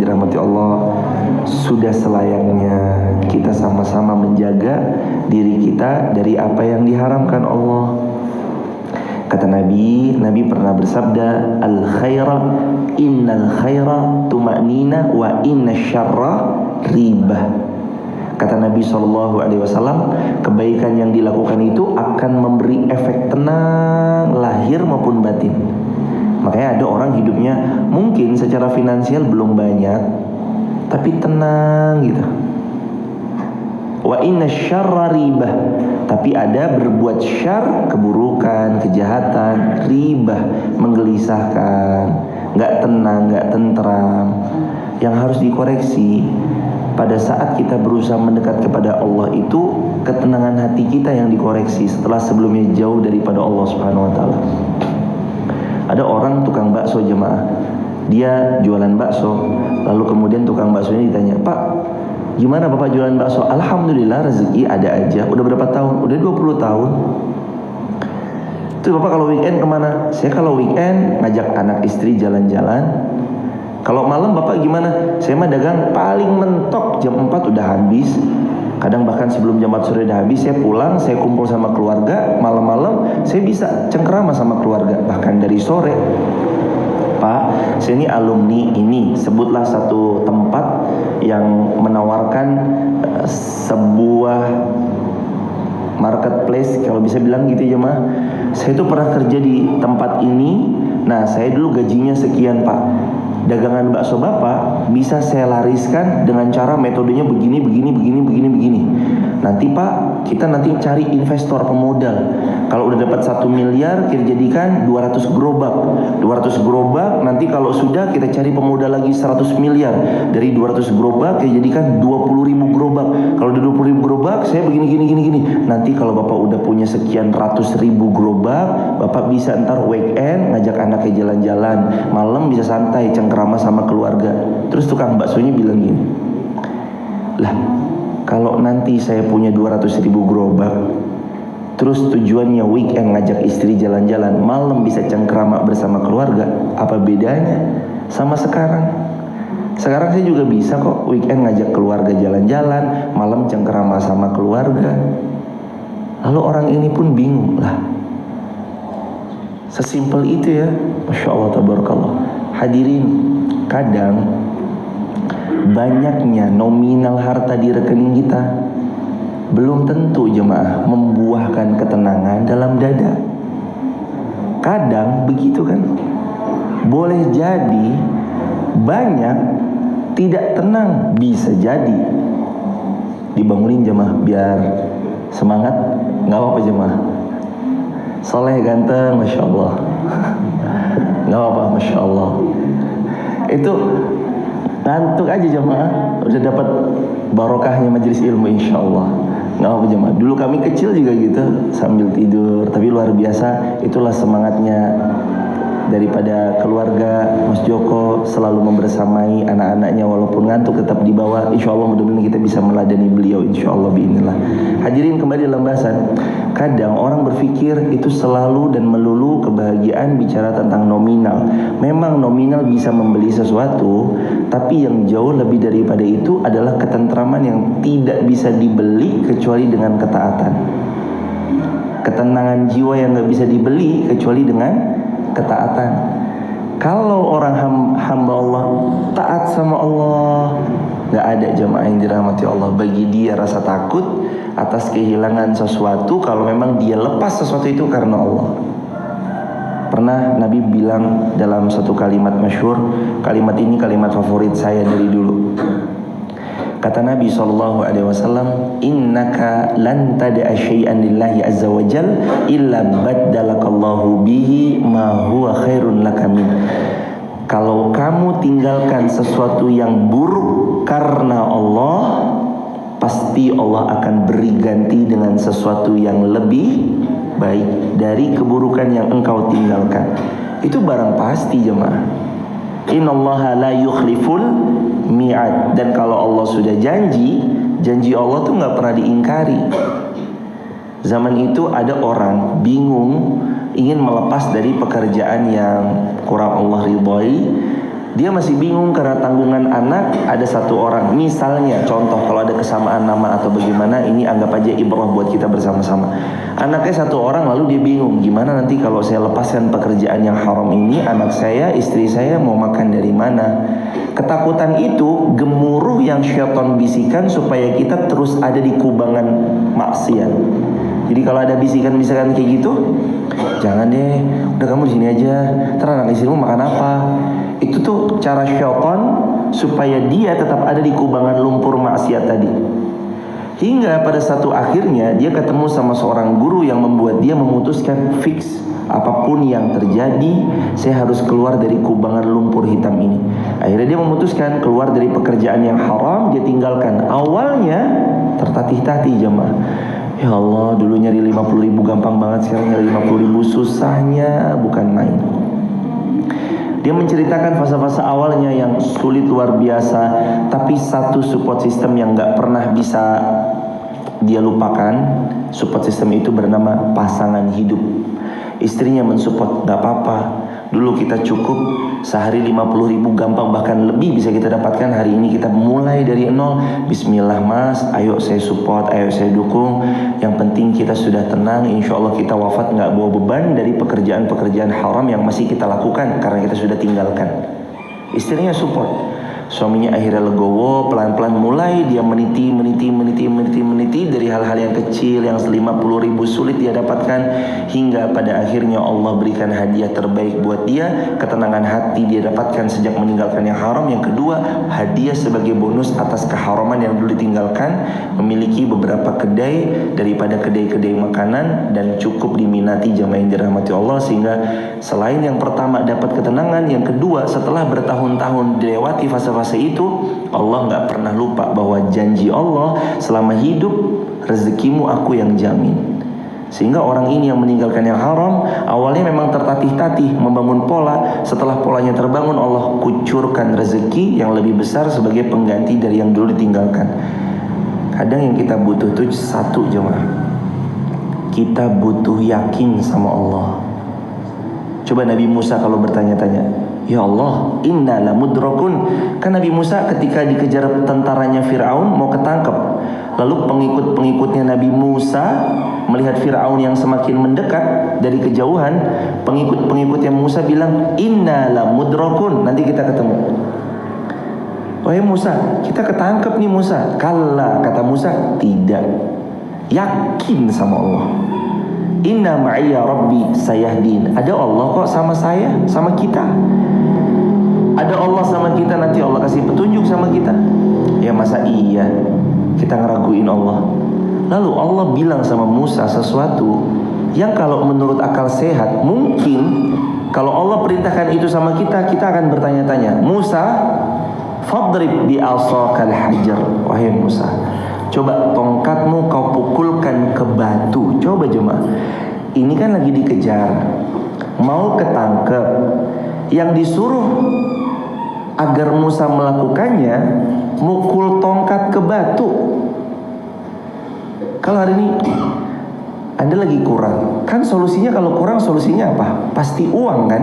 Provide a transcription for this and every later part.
dirahmati Allah, sudah selayaknya kita sama-sama menjaga diri kita dari apa yang diharamkan Allah. Kata Nabi pernah bersabda, innal khaira tuma'nina wa inna syarra ribah. Kata Nabi SAW, kebaikan yang dilakukan itu akan memberi efek tenang lahir maupun batin. Makanya ada orang hidupnya mungkin secara finansial belum banyak, tapi tenang gitu. Wa inna syarra ribah, tapi ada berbuat syar, keburukan, kejahatan, ribah, menggelisahkan, gak tenang, gak tentram, yang harus dikoreksi. Pada saat kita berusaha mendekat kepada Allah itu, ketenangan hati kita yang dikoreksi setelah sebelumnya jauh daripada Allah Subhanahu wa taala. Ada orang tukang bakso jemaah, dia jualan bakso, lalu kemudian tukang baksonya ditanya, "Pak, gimana Bapak jualan bakso?" "Alhamdulillah rezeki ada aja." "Udah berapa tahun?" "Udah 20 tahun." "Itu Bapak kalau weekend kemana?" "Saya kalau weekend ngajak anak istri jalan-jalan." "Kalau malam Bapak gimana?" "Saya mah dagang paling mentok jam 4 udah habis. Kadang bahkan sebelum jam 4 sore udah habis. Saya pulang, saya kumpul sama keluarga. Malam-malam saya bisa cengkerama sama keluarga, bahkan dari sore." "Pak, saya ini alumni ini." Sebutlah satu tempat yang menawarkan sebuah marketplace, kalau bisa bilang gitu ya mah. "Saya itu pernah kerja di tempat ini. Nah, saya dulu gajinya sekian Pak. Dagangan bakso Bapak bisa saya lariskan dengan cara metodenya begini. Nanti Pak, kita nanti cari investor pemodal. Kalau udah dapat 1 miliar, kita jadikan 200 gerobak. 200 gerobak, nanti kalau sudah kita cari pemodal lagi 100 miliar. Dari 200 gerobak, kita jadikan 20.000 gerobak. Kalau udah 20.000 gerobak, saya begini. Nanti kalau Bapak udah punya sekian ratus ribu gerobak, Bapak bisa ntar weekend ngajak anaknya jalan-jalan. Malam bisa santai, cengkerama sama keluarga." Terus tukang baksonya bilang gini, "Lah, kalau nanti saya punya 200.000 gerobak, terus tujuannya weekend ngajak istri jalan-jalan, malam bisa cengkerama bersama keluarga, apa bedanya sama sekarang? Sekarang saya juga bisa kok weekend ngajak keluarga jalan-jalan, malam cengkerama sama keluarga." Lalu orang ini pun bingung, lah sesimpel itu ya. Masya Allah, tabarakallah. Hadirin, kadang banyaknya nominal harta di rekening kita belum tentu jemaah membuahkan ketenangan dalam dada. Kadang begitu kan. Boleh jadi banyak tidak tenang, bisa jadi. Dibangunin jemaah biar semangat, nggak apa-apa jemaah. Soleh ganteng, Masya Allah. Nggak apa-apa, Masya Allah. Itu ngantuk aja jemaah, udah dapat barokahnya majelis ilmu insya Allah. Nggak apa jemaah. Dulu kami kecil juga gitu, sambil tidur. Tapi luar biasa, itulah semangatnya daripada keluarga Mas Joko, selalu membersamai anak-anaknya walaupun ngantuk tetap dibawa. Insya Allah mudah-mudahan kita bisa meladani beliau insya Allah biinillah. Hadirin, kembali dalam bahasan. Kadang orang berpikir itu selalu dan melulu kebahagiaan bicara tentang nominal. Memang nominal bisa membeli sesuatu, tapi yang jauh lebih daripada itu adalah ketentraman yang tidak bisa dibeli kecuali dengan ketaatan. Ketenangan jiwa yang gak bisa dibeli kecuali dengan ketaatan. Kalau orang hamba Allah taat sama Allah, gak ada jemaah yang dirahmati Allah bagi dia rasa takut atas kehilangan sesuatu kalau memang dia lepas sesuatu itu karena Allah. Pernah Nabi bilang dalam satu kalimat masyhur, kalimat ini kalimat favorit saya dari dulu. Kata Nabi SAW, "Innaka lan tada'a syai'an lillahi azza wa jal illa baddalakallahu bihi ma huwa khairun laka min." Kalau kamu tinggalkan sesuatu yang buruk karena Allah, pasti Allah akan beri ganti dengan sesuatu yang lebih baik dari keburukan yang engkau tinggalkan. Itu barang pasti jemaah. Innallaha la yukhliful mi'ad. Dan kalau Allah sudah janji Allah tuh gak pernah diingkari. Zaman itu ada orang bingung ingin melepas dari pekerjaan yang kurang Allah ridhoi, Dia masih bingung karena tanggungan anak ada satu orang. Misalnya contoh kalau ada kesamaan nama atau bagaimana, ini anggap aja ibrah buat kita bersama-sama. Anaknya satu orang, lalu dia bingung gimana nanti kalau saya lepaskan pekerjaan yang haram ini, anak saya, istri saya mau makan dari mana. Ketakutan itu gemuruh yang syaitan bisikan supaya kita terus ada di kubangan maksiat. Jadi kalau ada bisikan-bisikan kayak gitu, jangan deh, udah kamu di sini aja, ntar anak istrimu makan apa. Itu tuh cara syaitan supaya dia tetap ada di kubangan lumpur maksiat tadi. Hingga pada satu akhirnya dia ketemu sama seorang guru yang membuat dia memutuskan fix, apapun yang terjadi saya harus keluar dari kubangan lumpur hitam ini. Akhirnya dia memutuskan keluar dari pekerjaan yang haram, dia tinggalkan. Awalnya tertatih-tatih jemaah. Ya Allah, dulu nyari 50.000 gampang banget, sekarang nyari 50.000 susahnya bukan main. Dia menceritakan fase-fase awalnya yang sulit luar biasa, tapi satu support system yang gak pernah bisa dia lupakan. Support system itu bernama pasangan hidup. Istrinya mensupport, gak apa-apa, dulu kita cukup sehari 50.000 gampang, bahkan lebih bisa kita dapatkan. Hari ini kita mulai dari nol. Bismillah mas, ayo saya support, ayo saya dukung. Yang penting kita sudah tenang, insya Allah kita wafat gak bawa beban dari pekerjaan-pekerjaan haram yang masih kita lakukan karena kita sudah tinggalkan. Istrinya support. Suaminya akhirnya legowo, pelan-pelan mulai dia meniti dari hal-hal yang kecil yang 50.000 sulit dia dapatkan, hingga pada akhirnya Allah berikan hadiah terbaik buat dia. Ketenangan hati dia dapatkan sejak meninggalkan yang haram. Yang kedua, hadiah sebagai bonus atas keharaman yang dulu ditinggalkan, memiliki beberapa kedai daripada kedai-kedai makanan dan cukup diminati jamaah yang dirahmati Allah. Sehingga selain yang pertama dapat ketenangan, yang kedua setelah bertahun-tahun dilewati fase itu, Allah gak pernah lupa bahwa janji Allah selama hidup rezekimu aku yang jamin. Sehingga orang ini yang meninggalkan yang haram awalnya memang tertatih-tatih membangun pola. Setelah polanya terbangun, Allah kucurkan rezeki yang lebih besar sebagai pengganti dari yang dulu ditinggalkan. Kadang yang kita butuh itu satu jemaah, kita butuh yakin sama Allah. Coba Nabi Musa kalau bertanya-tanya, ya Allah, inna lamudrakun. Kan Nabi Musa ketika dikejar tentaranya Fir'aun mau ketangkep, lalu pengikut-pengikutnya Nabi Musa melihat Fir'aun yang semakin mendekat dari kejauhan, pengikut-pengikutnya Musa bilang, inna lamudrakun, nanti kita ketemu. Wahai Musa, kita ketangkep nih Musa. Kalla, kata Musa, tidak. Yakin sama Allah. Inna ma'iyya rabbi sayahdin. Ada Allah kok sama saya, sama kita. Ada Allah sama kita, nanti Allah kasih petunjuk sama kita. Ya masa iya kita ngeraguin Allah. Lalu Allah bilang sama Musa sesuatu yang kalau menurut akal sehat mungkin kalau Allah perintahkan itu sama kita, kita akan bertanya-tanya, Musa, fadrib bi asakal hajar. Wahai Musa, coba tongkatmu kau pukulkan ke batu. Coba jemaah, ini kan lagi dikejar, mau ketangkep. Yang disuruh agar Musa melakukannya mukul tongkat ke batu. Kalau hari ini Anda lagi kurang, kan solusinya kalau kurang solusinya apa? Pasti uang kan?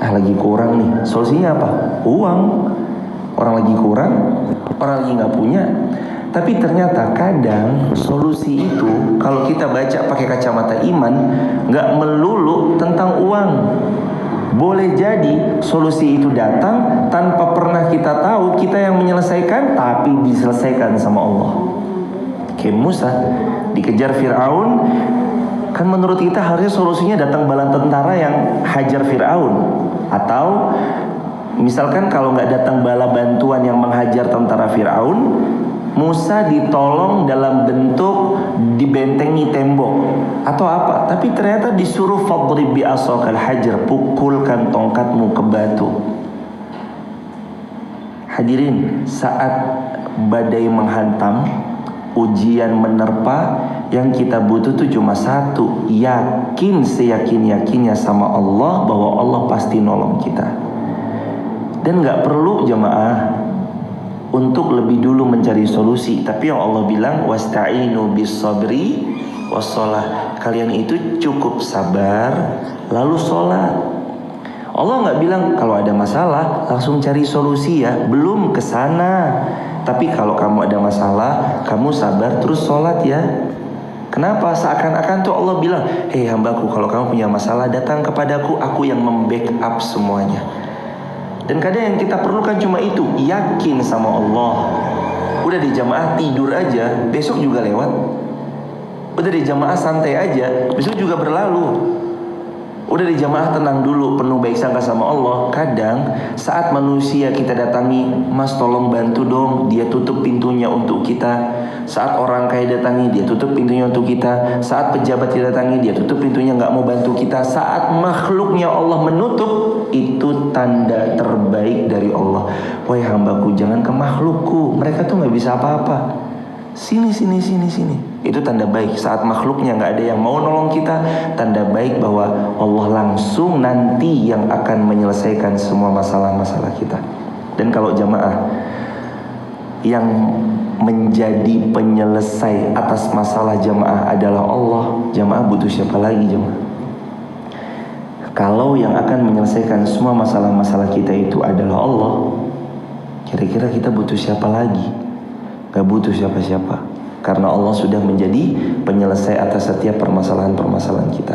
Lagi kurang nih, solusinya apa? Uang. Orang lagi kurang, orang lagi gak punya. Tapi ternyata kadang solusi itu kalau kita baca pakai kacamata iman, gak melulu tentang uang. Boleh jadi solusi itu datang tanpa pernah kita tahu kita yang menyelesaikan, tapi diselesaikan sama Allah. Kayak Musa dikejar Fir'aun, kan menurut kita harusnya solusinya datang bala tentara yang hajar Fir'aun. Atau misalkan kalau nggak datang bala bantuan yang menghajar tentara Fir'aun, Musa ditolong dalam bentuk dibentengi tembok atau apa. Tapi ternyata disuruh fadrib bi asakal hajar, pukulkan tongkatmu ke batu. Hadirin, saat badai menghantam, ujian menerpa, yang kita butuh tuh cuma satu, yakin seyakin-yakinnya sama Allah bahwa Allah pasti nolong kita. Dan gak perlu jemaah untuk lebih dulu mencari solusi, tapi yang Allah bilang wasta'inu bis sabri wassalah, kalian itu cukup sabar lalu sholat. Allah nggak bilang kalau ada masalah langsung cari solusi ya, belum ke sana. Tapi kalau kamu ada masalah, kamu sabar terus sholat ya. Kenapa? Seakan-akan tuh Allah bilang, hei hambaku, kalau kamu punya masalah datang kepadaku, aku yang membackup semuanya. Dan kadang yang kita perlukan cuma itu, yakin sama Allah. Udah di jamaah tidur aja, besok juga lewat. Udah di jamaah santai aja, besok juga berlalu. Udah di jamaah tenang dulu, penuh baik sangka sama Allah. Kadang saat manusia kita datangi, mas tolong bantu dong, dia tutup pintunya untuk kita. Saat orang kaya datangi, dia tutup pintunya untuk kita. Saat pejabat datangi, dia tutup pintunya, gak mau bantu kita. Saat makhluknya Allah menutup, itu tanda terbaik dari Allah. Wahai hambaku, jangan ke makhlukku, mereka tuh gak bisa apa-apa. Sini. Itu tanda baik. Saat makhluknya gak ada yang mau nolong kita, tanda baik bahwa Allah langsung nanti yang akan menyelesaikan semua masalah-masalah kita. Dan kalau jamaah yang menjadi penyelesai atas masalah jamaah adalah Allah, jamaah butuh siapa lagi jamaah? Kalau yang akan menyelesaikan semua masalah-masalah kita itu adalah Allah, kira-kira kita butuh siapa lagi? Gak butuh siapa-siapa, karena Allah sudah menjadi penyelesai atas setiap permasalahan-permasalahan kita.